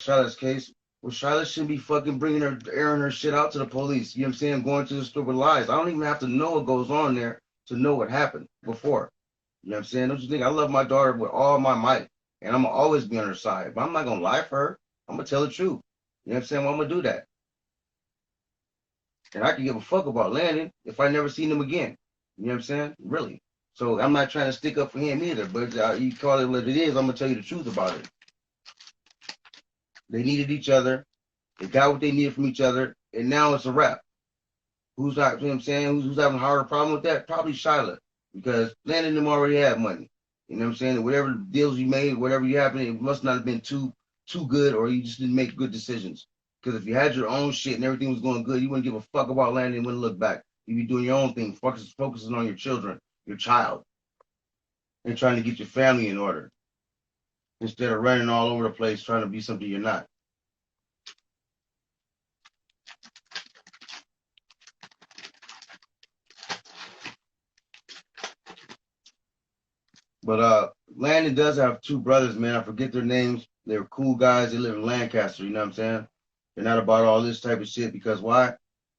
Shyla's case. Well, Shyla shouldn't be fucking bringing her, airing her shit out to the police. You know what I'm saying? Going to the store with lies. I don't even have to know what goes on there to know what happened before. You know what I'm saying? Don't you think I love my daughter with all my might, and I'm gonna always be on her side. But I'm not gonna lie for her. I'm gonna tell the truth. You know what I'm saying? Well, I'm gonna do that, and I can give a fuck about Landon if I never seen him again. You know what I'm saying? Really. So I'm not trying to stick up for him either. But you call it what it is. I'm gonna tell you the truth about it. They needed each other. They got what they needed from each other, and now it's a wrap. Who's not, you know what I'm saying? Who's having a harder problem with that? Probably Shyla, because Landon and them already had money. You know what I'm saying? Whatever deals you made, whatever you happened, it must not have been too good, or you just didn't make good decisions. Because if you had your own shit and everything was going good, you wouldn't give a fuck about Landon and wouldn't look back. You'd be doing your own thing, focusing on your children, your child, and trying to get your family in order instead of running all over the place trying to be something you're not. But Landon does have two brothers, man. I forget their names. They're cool guys. They live in Lancaster. You know what I'm saying? They're not about all this type of shit because why?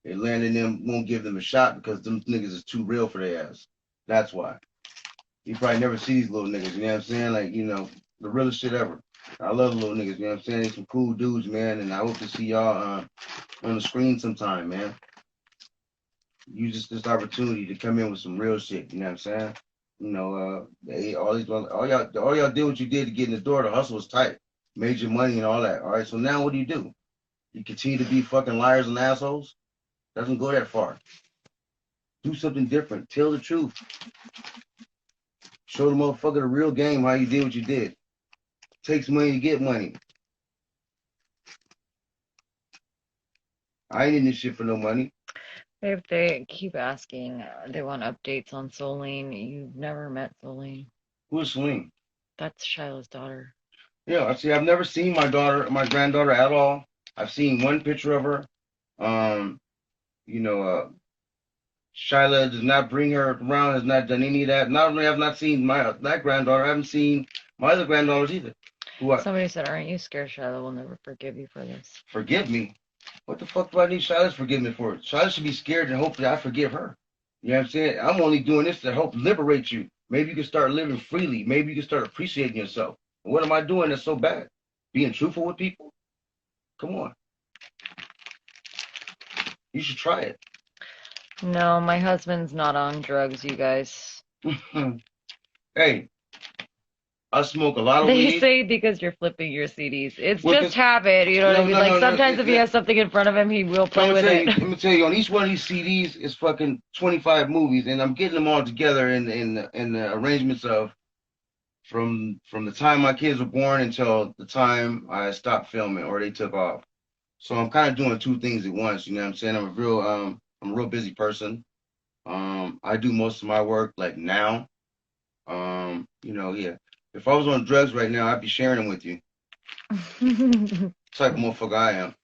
They Landon them won't give them a shot because them niggas is too real for their ass. That's why. You probably never see these little niggas. You know what I'm saying? Like the realest shit ever. I love the little niggas. You know what I'm saying? They're some cool dudes, man. And I hope to see y'all on the screen sometime, man. Use this opportunity to come in with some real shit. You know what I'm saying? All y'all did what you did to get in the door. The hustle was tight, made your money and all that. All right, so now what do? You continue to be fucking liars and assholes? Doesn't go that far. Do something different. Tell the truth. Show the motherfucker the real game how you did what you did. Takes money to get money. I ain't in this shit for no money. If they keep asking, they want updates on Solene. You've never met Solene. Who's Swing? That's Shyla's daughter. Yeah, I see. I've never seen my granddaughter at all. I've seen one picture of her. Um, you know, Shyla does not bring her around, has not done any of that. Not only have not seen that granddaughter, I haven't seen my other granddaughters either. Who I Somebody said, "Aren't you scared Shyla will never forgive you for this?" forgive me. What the fuck do I need Shyla's forgiveness for? Shyla should be scared and hopefully I forgive her. You know what I'm saying? I'm only doing this to help liberate you. Maybe you can start living freely. Maybe you can start appreciating yourself. And what am I doing that's so bad? Being truthful with people? Come on. You should try No, my husband's not on drugs, you guys. it. Hey, I smoke a lot of They weed. say because you're flipping your CDs. It's Well, just cause habit, you know what I no, mean? no, Like no, no. sometimes if he has something in front of him, he will I'm play gonna with tell it. you. I'm gonna tell you. On each one of these CDs is fucking 25 movies, and I'm getting them all together in the arrangements of from the time my kids were born until the time I stopped filming or they took off. So I'm kind of doing two things at once. You know what I'm saying? I'm a real busy person. I do most of my work like now. Yeah. If I was on drugs right now, I'd be sharing them with you. Type of motherfucker I am.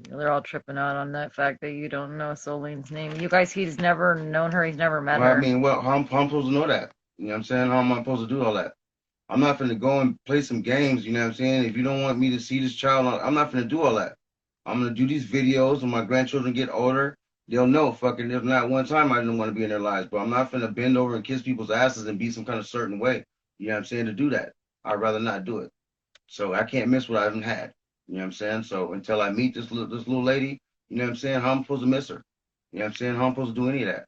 They're all tripping out on that fact that you don't know Solene's name. You guys, he's never known her. He's never met Well, I her. mean, well, how I'm supposed to know that? You know what I'm saying? How am I supposed to do all that? I'm not finna go and play some games, you know what I'm saying? If you don't want me to see this child, I'm not finna do all that. I'm gonna do these videos when my grandchildren get older. They'll know fucking there's not one time I didn't want to be in their lives, but I'm not finna bend over and kiss people's asses and be some kind of certain way. You know what I'm saying? To do that. I'd rather not do it. So I can't miss what I haven't had. You know what I'm saying? So until I meet this little lady, you know what I'm saying? How I'm supposed to miss her? You know what I'm saying? How I'm supposed to do any of that?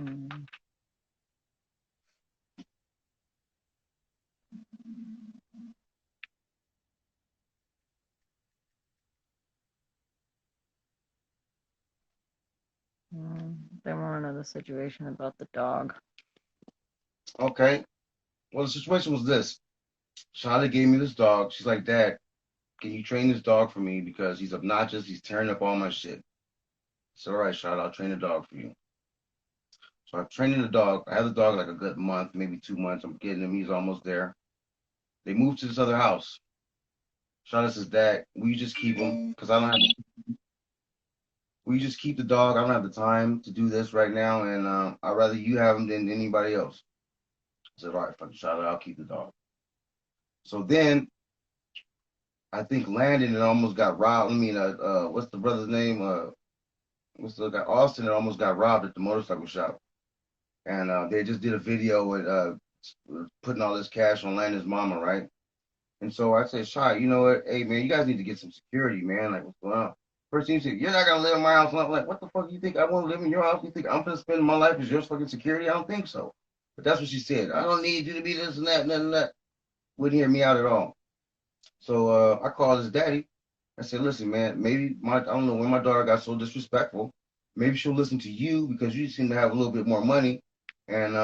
Mm. They want to know the situation about the dog. Okay. Well, the situation was this. Shyla gave me this dog. She's like, Dad, can you train this dog for me? Because he's obnoxious. He's tearing up all my shit. So, all right, Shyla, I'll train the dog for you. So I'm training the dog. I have the dog like a good month, maybe 2 months. I'm getting him. He's almost there. They moved to this other house. Shyla says, Dad, will you just keep him? Because I don't have, will you just keep the dog? I don't have the time to do this right now. And I'd rather you have him than anybody else. I said, all right, fucking Shyla, I'll keep the dog. So then I think Landon it almost got robbed. I mean, what's the brother's name? What's the guy? Austin it almost got robbed at the motorcycle shop. And they just did a video with putting all this cash on Landon's mama, right? And so I said, Shy, you know what? Hey, man, you guys need to get some security, man. Like, what's going on? First thing he said, you're not going to live in my house. And I'm like, what the fuck you think? I want to live in your house? You think I'm going to spend my life as your fucking security? I don't think so. But that's what she said. I don't need you to be this and that, and that. Wouldn't hear me out at all. So I called his daddy. I said, listen, man, maybe I don't know when my daughter got so disrespectful. Maybe she'll listen to you because you seem to have a little bit more money. And,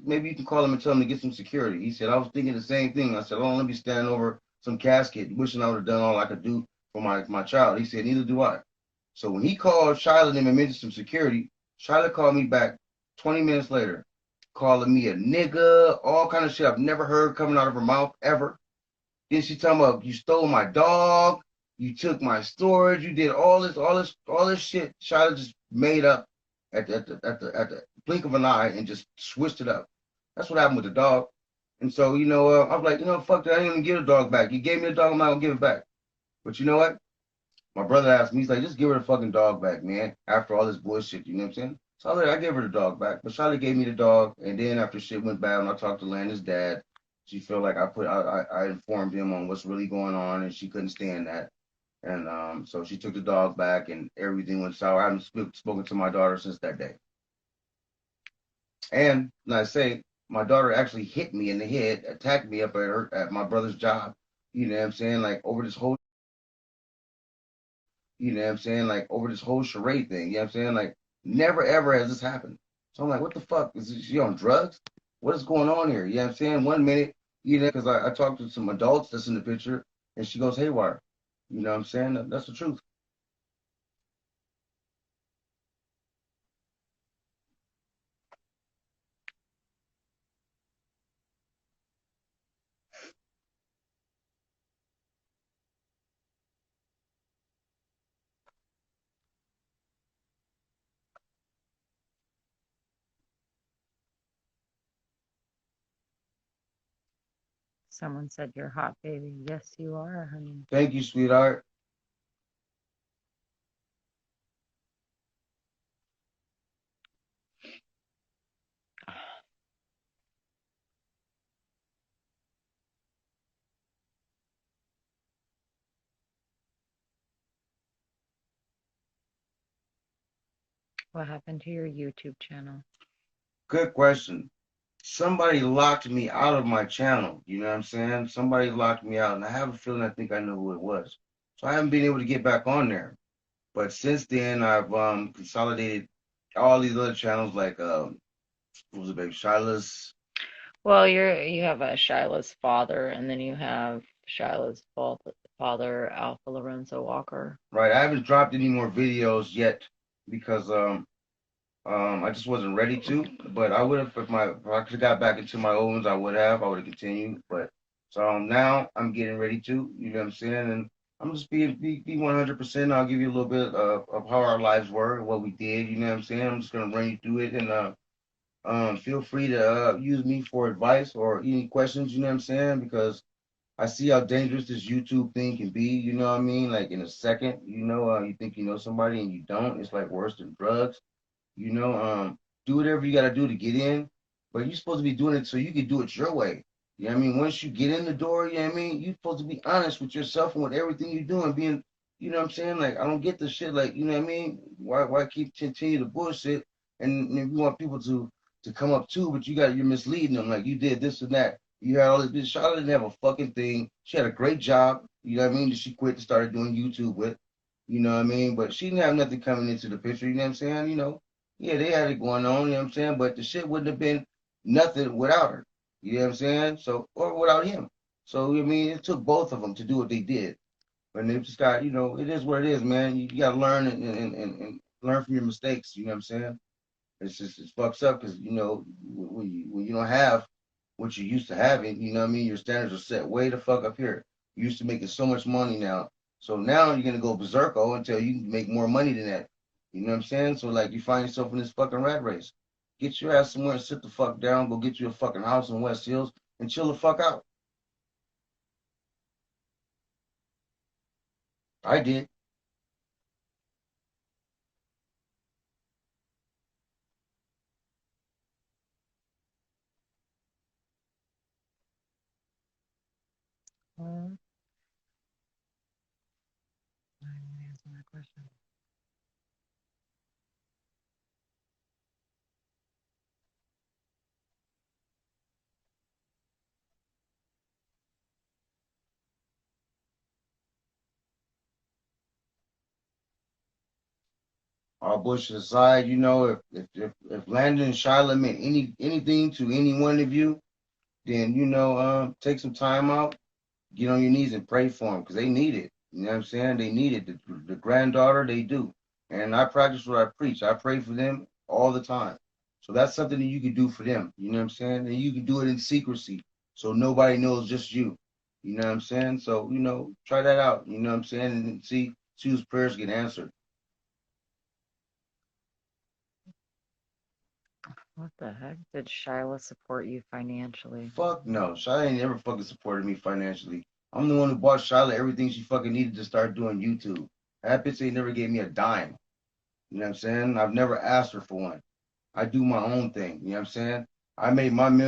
maybe you can call him and tell him to get some security. He said, I was thinking the same thing. I said, oh, let me stand over some casket, wishing I would have done all I could do for my child. He said, neither do I. So when he called Shyla and mentioned some security, Shyla called me back 20 minutes later, calling me a nigga, all kind of shit I've never heard coming out of her mouth ever. Then she talking about you stole my dog, you took my storage, you did all this shit. Shyla just made up at the blink of an eye and just switched it up. That's what happened with the dog. And so I was like, fuck that. I didn't even give the dog back. You gave me the dog, I'm not gonna give it back. But you know what? My brother asked me, he's like, just give her the fucking dog back, man. After all this bullshit, you know what I'm saying? So I gave her the dog back. But Charlotte gave me the dog, and then after shit went bad, when I talked to Landon's dad, she felt like I informed him on what's really going on, and she couldn't stand that. And so she took the dog back, and everything went sour. I haven't spoken to my daughter since that day. And I say, my daughter actually hit me in the head, attacked me up at my brother's job. You know what I'm saying? Like over this whole You know what I'm saying? Like over this whole charade thing. You know what I'm saying? Like never ever has this happened. So I'm like, what the fuck? Is she on drugs? What is going on here? You know what I'm saying? 1 minute, because I talked to some adults that's in the picture and she goes haywire. You know what I'm saying? That's the truth. Someone said you're hot, baby. Yes, you are, honey. Thank you, sweetheart. What happened to your YouTube channel? Good question. Somebody locked me out of my channel. You know what I'm saying? Somebody locked me out, and I have a feeling I think I know who it was. So I haven't been able to get back on there. But since then, I've consolidated all these other channels like what was it, baby? Shyla's, Well, you have a Shyla's father, and then you have Shyla's father, Alpha Lorenzo Walker. right? I haven't dropped any more videos yet because I just wasn't ready to. But I would have if I could have got back into my old ones, I would have. I would have continued. But so now I'm getting ready to. You know what I'm saying? And I'm just be 100%. I'll give you a little bit of how our lives were, what we did. You know what I'm saying? I'm just gonna run you through it and feel free to use me for advice or any questions. You know what I'm saying? Because I see how dangerous this YouTube thing can be. You know what I mean? Like in a second, you think you know somebody and you don't. It's like worse than drugs. You know, do whatever you got to do to get in, but you're supposed to be doing it so you can do it your way. You know what I mean? Once you get in the door, you know what I mean? You're supposed to be honest with yourself and with everything you're doing. You know what I'm saying? Like, I don't get the shit. Like, you know what I mean? Why keep continue to bullshit and if you want people to come up too, but you're misleading them. Like you did this and that. You had all this. Shyla didn't have a fucking thing. She had a great job. You know what I mean? That she quit and started doing YouTube with. You know what I mean? But she didn't have nothing coming into the picture. You know what I'm saying? Yeah, they had it going on. You know what I'm saying? But the shit wouldn't have been nothing without her. You know what I'm saying? So or without him. So I mean, it took both of them to do what they did. And they just got, it is what it is, man. You got to learn and learn from your mistakes. You know what I'm saying? It's just it fucks up because when you don't have what you used to having, you know what I mean. Your standards are set way the fuck up here. You used to making so much money now, so now you're gonna go berserko until you make more money than that. You know what I'm saying? So like you find yourself in this fucking rat race. Get your ass somewhere and sit the fuck down. Go get you a fucking house in West Hills and chill the fuck out. I did. Well, I didn't answer my question. All bullshit aside, if Landon and Shyla meant anything to any one of you, then take some time out, get on your knees and pray for them because they need it. You know what I'm saying? They need it. The granddaughter, they do. And I practice what I preach. I pray for them all the time. So that's something that you can do for them. You know what I'm saying? And you can do it in secrecy so nobody knows, just you. You know what I'm saying? So, try that out. You know what I'm saying? And see whose prayers get answered. What the heck? Did Shyla support you financially? Fuck no. Shyla ain't never fucking supported me financially. I'm the one who bought Shyla everything she fucking needed to start doing YouTube. That bitch ain't never gave me a dime. You know what I'm saying? I've never asked her for one. I do my own thing. You know what I'm saying? I made my